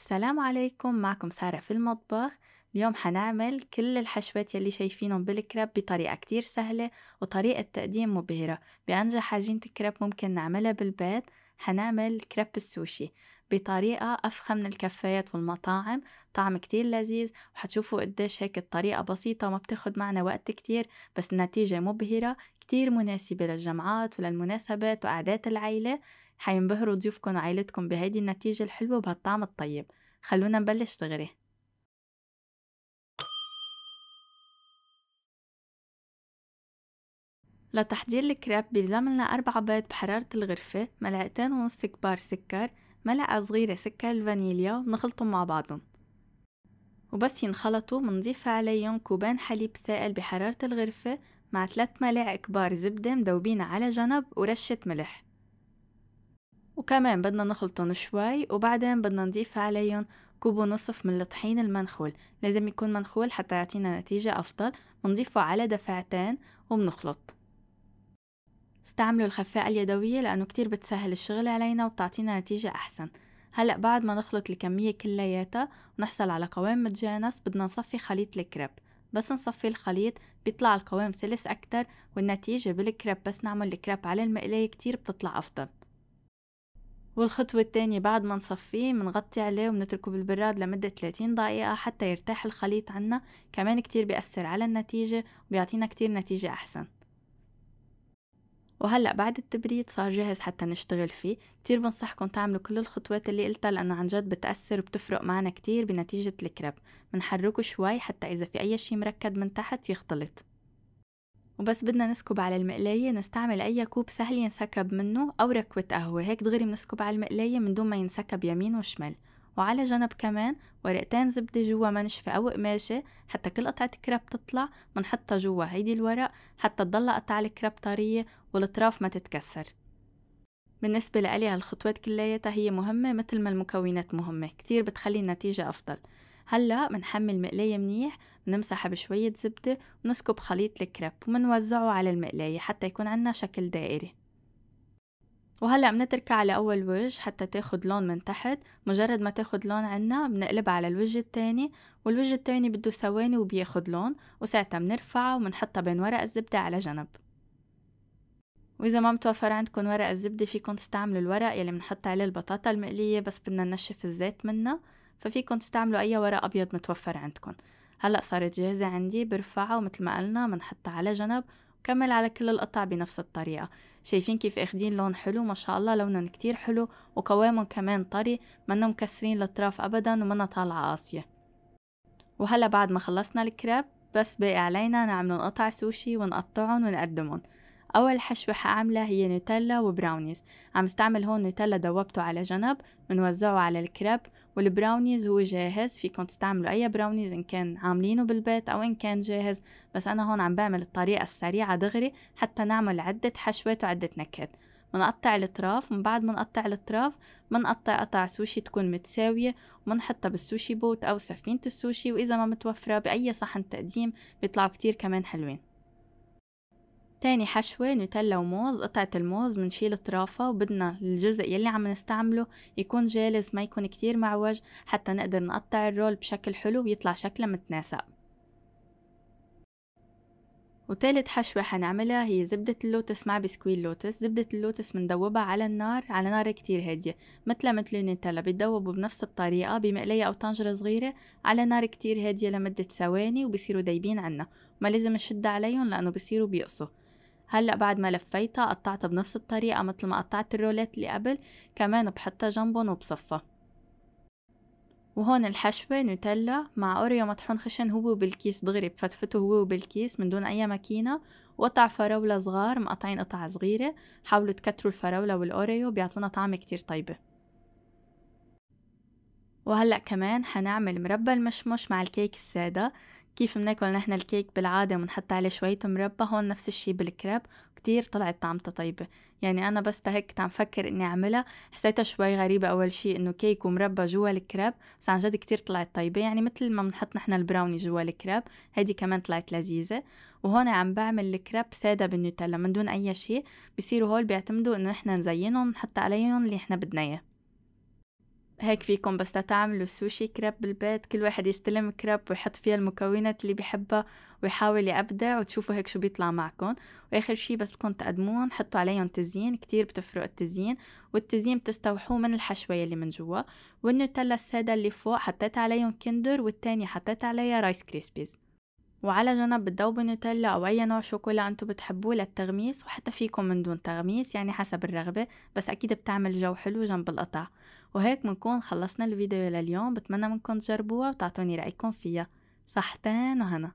السلام عليكم، معكم سارة في المطبخ. اليوم حنعمل كل الحشوات يلي شايفينهم بالكراب بطريقة كتير سهلة وطريقة تقديم مبهرة. بأنجح عجينة كراب ممكن نعملها بالبيت. حنعمل كراب السوشي بطريقة أفخم من الكافيات والمطاعم، طعم كتير لذيذ، وحتشوفوا قديش هيك الطريقة بسيطة وما بتاخد معنا وقت كتير، بس النتيجة مبهرة كتير مناسبة للجمعات وللمناسبات وقعدات العيلة. حينبهروا ضيوفكن وعيلتكن بهيدي النتيجة الحلوة وبهالطعم الطيب. خلونا نبلش دغري. لتحضير الكريب بيلزملنا 4 بيض بحرارة الغرفة، 2.5 كبار سكر، ملعقة صغيرة سكر الفانيليا، ونخلطهم مع بعضهم. وبس ينخلطوا منضيف عليهم 2 كوب حليب سائل بحرارة الغرفة مع 3 ملاعق كبار زبدة مدوبينها على جنب ورشة ملح. وكمان بدنا نخلطهم شوي، وبعدين بدنا نضيف عليهم 1.5 كوب من الطحين المنخول. لازم يكون منخول حتى يعطينا نتيجة أفضل. بنضيفه على دفعتين وبنخلط. استعملوا الخفاقة اليدوية لأنه كتير بتسهل الشغل علينا وبتعطينا نتيجة أحسن. هلأ بعد ما نخلط الكمية كلياتها ونحصل على قوام متجانس، بدنا نصفي خليط الكريب. بس نصفي الخليط بيطلع القوام سلس أكتر، والنتيجة بالكريب بس نعمل الكريب على المقلاية كتير بتطلع أفضل. والخطوة التانية بعد ما نصفيه منغطي عليه وبنتركه بالبراد لمدة 30 دقيقة حتى يرتاح الخليط عنا. كمان كتير بيأثر على النتيجة وبيعطينا كتير نتيجة أحسن. وهلأ بعد التبريد صار جاهز حتى نشتغل فيه. كتير بنصحكم تعملوا كل الخطوات اللي قلتها لأنه عن جد بتأثر وبتفرق معنا كتير بنتيجة الكريب. منحركه شوي حتى إذا في أي شي مركد من تحت يختلط. وبس بدنا نسكب على المقلاية نستعمل أي كوب سهل ينسكب منه أو ركوة قهوة، هيك دغري بنسكب على المقلاية من دون ما ينسكب يمين وشمال. وعلى جنب كمان ورقتين زبدة جوا منشفة أو قماشة حتى كل قطعة كريب تطلع منحطها جوا هيدي الورق حتى تضل قطع الكريب طرية والأطراف ما تتكسر. بالنسبة لإلي هالخطوات كلياتها هي مهمة مثل ما المكونات مهمة، كتير بتخلي النتيجة أفضل. هلأ منحمي المقلاية منيح، بنمسحها بشوية زبدة ونسكب خليط الكريب ومنوزعه على المقلاية حتى يكون عنا شكل دائري. وهلأ بنتركها على أول وجه حتى تاخد لون من تحت. مجرد ما تاخد لون عنا بنقلبها على الوجه التاني، والوجه التاني بده ثواني وبياخد لون، وساعتها بنرفعها وبنحطها بين ورق الزبدة على جنب. وإذا ما متوفر عندكم ورق الزبدة فيكن تستعملوا الورق يلي منحط عليه البطاطا المقلية بس بدنا ننشف الزيت منها، ففيكن تستعملوا أي ورق أبيض متوفر عندكن. هلأ صارت جاهزة عندي، برفعها ومثل ما قلنا منحطها على جنب وكمل على كل القطع بنفس الطريقة. شايفين كيف اخدين لون حلو؟ ما شاء الله لونهم كتير حلو وقوامهم كمان طري، منهم مكسرين الأطراف أبدا ومنا طالعة قاسية. وهلأ بعد ما خلصنا الكريب بس باقي علينا نعملون قطع سوشي ونقطعهم ونقدمهم. أول حشوة حأعملها هي نوتيلا وبراونيز. عم استعمل هون نوتيلا دوبته على جنب منوزعه على الكريب، والبراونيز هو جاهز. فيكن تستعملوا أي براونيز إن كان عاملينه بالبيت أو إن كان جاهز، بس أنا هون عم بعمل الطريقة السريعة دغري حتى نعمل عدة حشوات وعدة نكهات. منقطع الأطراف، من بعد منقطع الأطراف منقطع قطع سوشي تكون متساوية ومنحطها بالسوشي بوت أو سفينة السوشي، وإذا ما متوفرة بأي صحن تقديم بيطلعوا كتير كمان حلوين. تاني حشوة نوتيلا وموز. قطعة الموز منشيل اطرافها وبدنا الجزء يلي عم نستعمله يكون جالس، ما يكون كتير معوج حتى نقدر نقطع الرول بشكل حلو ويطلع شكله متناسق. وتالت حشوة حنعملها هي زبدة اللوتس مع بسكويت اللوتس. زبدة اللوتس مندوبها على النار، على نار كتير هادية مثل النوتيلا، بيتذوبوا بنفس الطريقة بمقلية أو طنجرة صغيرة على نار كتير هادية لمدة ثواني وبصيروا دايبين عنا. ما لازم نشد عليهم لأنه بصيروا بيقصوا. هلأ بعد ما لفيتها قطعتها بنفس الطريقة مثل ما قطعت الرولات اللي قبل، كمان بحطها جنبهم وبصفها. وهون الحشوة نوتيلا مع أوريو مطحون خشن هو بالكيس دغري، بفتفته هو بالكيس من دون أي ماكينة، وقطع فراولة صغار مقطعين قطع صغيرة. حاولوا تكتروا الفراولة والأوريو بيعطونا طعم كتير طيبة. وهلأ كمان حنعمل مربى المشمش مع الكيك السادة. كيف بناكل نحن الكيك بالعادة ونحط عليه شوية مربى، هون نفس الشي بالكريب. كتير طلعت طعمتها طيبة. يعني أنا بس هيك كنت عم فكر إني أعملها، حسيتها شوي غريبة أول شي إنه كيك ومربى جوا الكريب، بس عن جد كتير طلعت طيبة. يعني مثل ما بنحط نحن البراوني جوا الكريب، هيدي كمان طلعت لذيذة. وهون عم بعمل الكريب سادة بالنوتيلا من دون أي شي. بصيروا هول بيعتمدوا إنه نحن نزينهم نحط عليهم اللي نحن بدنا إياه. هيك فيكم بس تعملوا السوشي كريب بالبيت، كل واحد يستلم كريب ويحط فيها المكونات اللي بيحبها ويحاول يبدع، وتشوفوا هيك شو بيطلع معكم. واخر شي بس بدكم تقدمون حطوا عليهم تزيين، كتير بتفرق التزيين، والتزيين بتستوحوه من الحشوية اللي من جوا. والنوتيلا السادة اللي فوق حطيت عليهم كندر، والتانية حطيت عليها رايس كريسبيز. وعلى جنب بتذوبوا نوتيلا أو أي نوع شوكولا أنتو بتحبوه للتغميس، وحتى فيكم من دون تغميس يعني حسب الرغبة، بس أكيد بتعمل جو حلو جنب القطع. وهيك بنكون خلصنا الفيديو لليوم، بتمنى منكم تجربوها وتعطوني رأيكم فيها. صحتين وهنا.